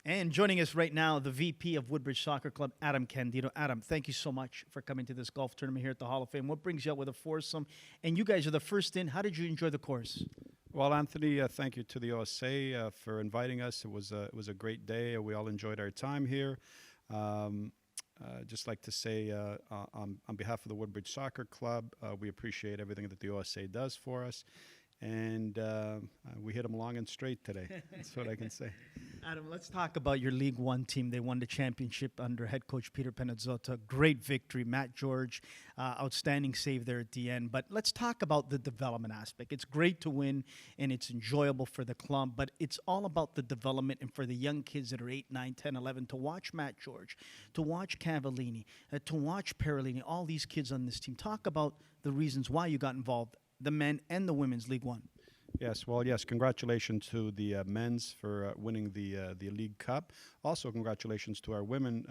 And joining us right now, the VP of Woodbridge Soccer Club, Adam Candido. Adam, thank you so much for coming to this golf tournament here at the Hall of Fame. What brings you out with a foursome? And you guys are the first in. How did you enjoy the course? Well, Anthony, thank you to the OSA for inviting us. It was a great day. We all enjoyed our time here. Just like to say, on behalf of the Woodbridge Soccer Club, we appreciate everything that the OSA does for us. And we hit them long and straight today. That's what I can say. Adam, let's talk about your League One team. They won the championship under head coach Peter Panozzo. Great victory. Matt George, outstanding save there at the end. But let's talk about the development aspect. It's great to win, and it's enjoyable for the club, but it's all about the development and for the young kids that are 8, 9, 10, 11 to watch Matt George, to watch Cavallini, to watch Parolini, all these kids on this team. Talk about the reasons why you got involved, the men and the women's League One. Yes, well, yes, congratulations to the men's for winning the League Cup. Also, congratulations to our women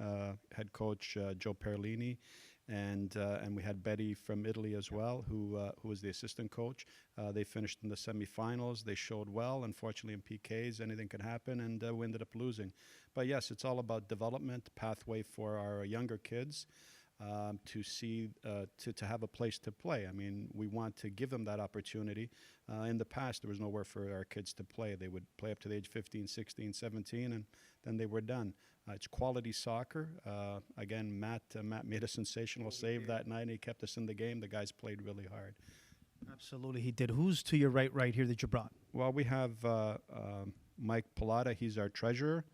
head coach, Joe Parolini, and we had Betty from Italy as well, who was the assistant coach. They finished in the semifinals. They showed well. Unfortunately, in PKs, anything can happen, and we ended up losing. But yes, it's all about development, pathway for our younger kids. To see, to have a place to play. I mean, we want to give them that opportunity. In the past, there was nowhere for our kids to play. They would play up to the age 15, 16, 17, and then they were done. It's quality soccer. Again, Matt made a sensational save that night, and he kept us in the game. The guys played really hard. Absolutely, he did. Who's to your right here that you brought? Well, we have Mike Pilata. He's our treasurer.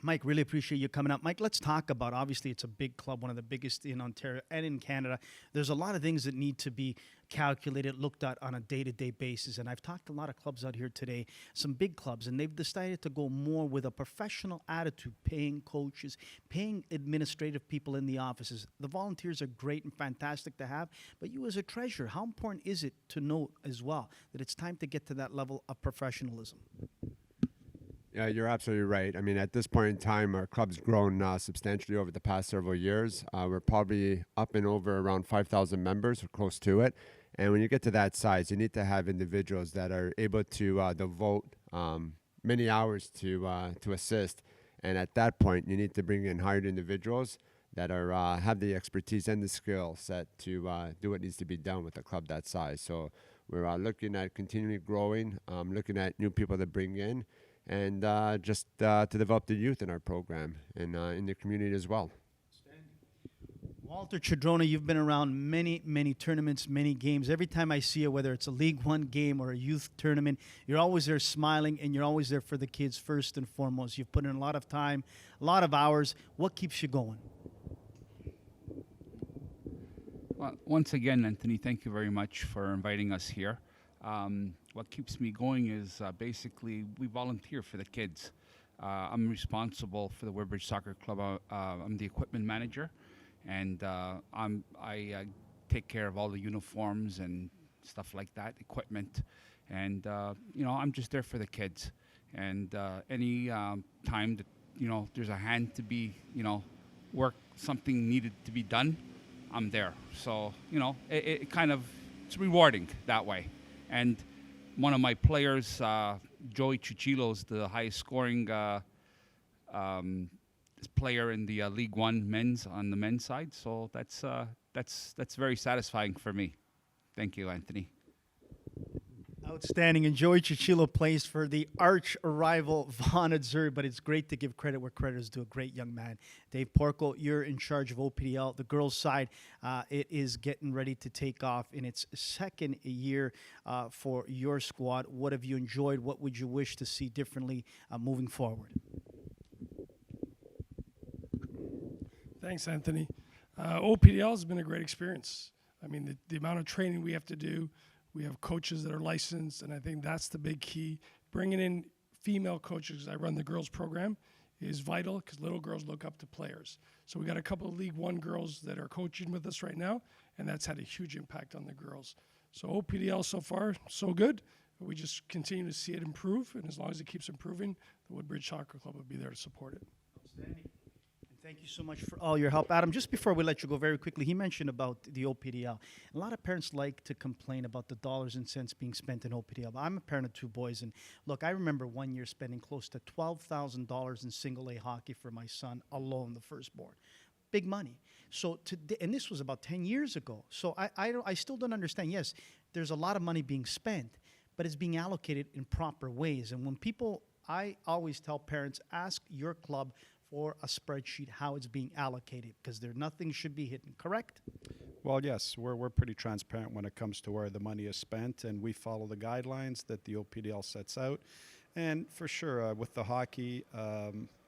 Mike, really appreciate you coming up. Mike, let's talk about, obviously, it's a big club, one of the biggest in Ontario and in Canada. There's a lot of things that need to be calculated, looked at on a day-to-day basis. And I've talked to a lot of clubs out here today, some big clubs, and they've decided to go more with a professional attitude, paying coaches, paying administrative people in the offices. The volunteers are great and fantastic to have, but you as a treasurer, how important is it to note as well that it's time to get to that level of professionalism? Yeah, you're absolutely right. I mean, at this point in time, our club's grown substantially over the past several years. We're probably up and over around 5,000 members or close to it. And when you get to that size, you need to have individuals that are able to devote many hours to assist. And at that point, you need to bring in hired individuals that are have the expertise and the skill set to do what needs to be done with a club that size. So we're looking at continually growing, looking at new people to bring in, and just to develop the youth in our program and in the community as well. Walter Chidrona, you've been around many, many tournaments, many games. Every time I see you, whether it's a League One game or a youth tournament, you're always there smiling, and you're always there for the kids first and foremost. You've put in a lot of time, a lot of hours. What keeps you going? Well, once again, Anthony, thank you very much for inviting us here. What keeps me going is basically we volunteer for the kids. I'm responsible for the Woodbridge Soccer Club. I'm the equipment manager, and I take care of all the uniforms and stuff like that, equipment. And I'm just there for the kids. And any time that there's a hand to be work, something needed to be done, I'm there. So it kind of, it's rewarding that way. And one of my players, Joey Chichilo, is the highest scoring player in the League One men's on the men's side. So that's very satisfying for me. Thank you, Anthony. Outstanding. And Joey Chichilo plays for the arch rival Vaughan Azzurri, but it's great to give credit where credit is due. A great young man. Dave Porco, you're in charge of OPDL. The girls' side, it is getting ready to take off in its second year for your squad. What have you enjoyed? What would you wish to see differently moving forward? Thanks, Anthony. OPDL has been a great experience. I mean, the amount of training we have to do. We have coaches that are licensed, and I think that's the big key. Bringing in female coaches, I run the girls program, is vital because little girls look up to players. So we got a couple of League One girls that are coaching with us right now, and that's had a huge impact on the girls. So OPDL so far, so good. We just continue to see it improve, and as long as it keeps improving, the Woodbridge Soccer Club will be there to support it. Outstanding. Thank you so much for all your help. Adam, just before we let you go very quickly, he mentioned about the OPDL. A lot of parents like to complain about the dollars and cents being spent in OPDL. I'm a parent of 2 boys, and look, I remember one year spending close to $12,000 in single A hockey for my son alone, the firstborn. Big money. So today, and this was about 10 years ago. So I still don't understand. Yes, there's a lot of money being spent, but it's being allocated in proper ways. And when people, I always tell parents, ask your club for a spreadsheet how it's being allocated, because nothing should be hidden, correct? Well, yes, we're pretty transparent when it comes to where the money is spent, and we follow the guidelines that the OPDL sets out. And for sure, with the hockey,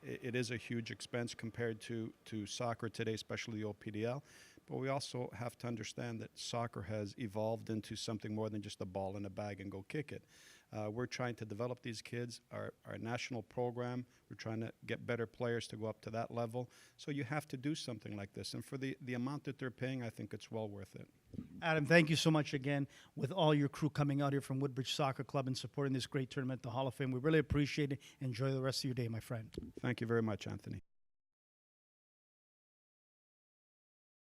it is a huge expense compared to soccer today, especially the OPDL. But we also have to understand that soccer has evolved into something more than just a ball in a bag and go kick it. We're trying to develop these kids, our national program. We're trying to get better players to go up to that level. So you have to do something like this. And for the amount that they're paying, I think it's well worth it. Adam, thank you so much again with all your crew coming out here from Woodbridge Soccer Club and supporting this great tournament, the Hall of Fame. We really appreciate it. Enjoy the rest of your day, my friend. Thank you very much, Anthony.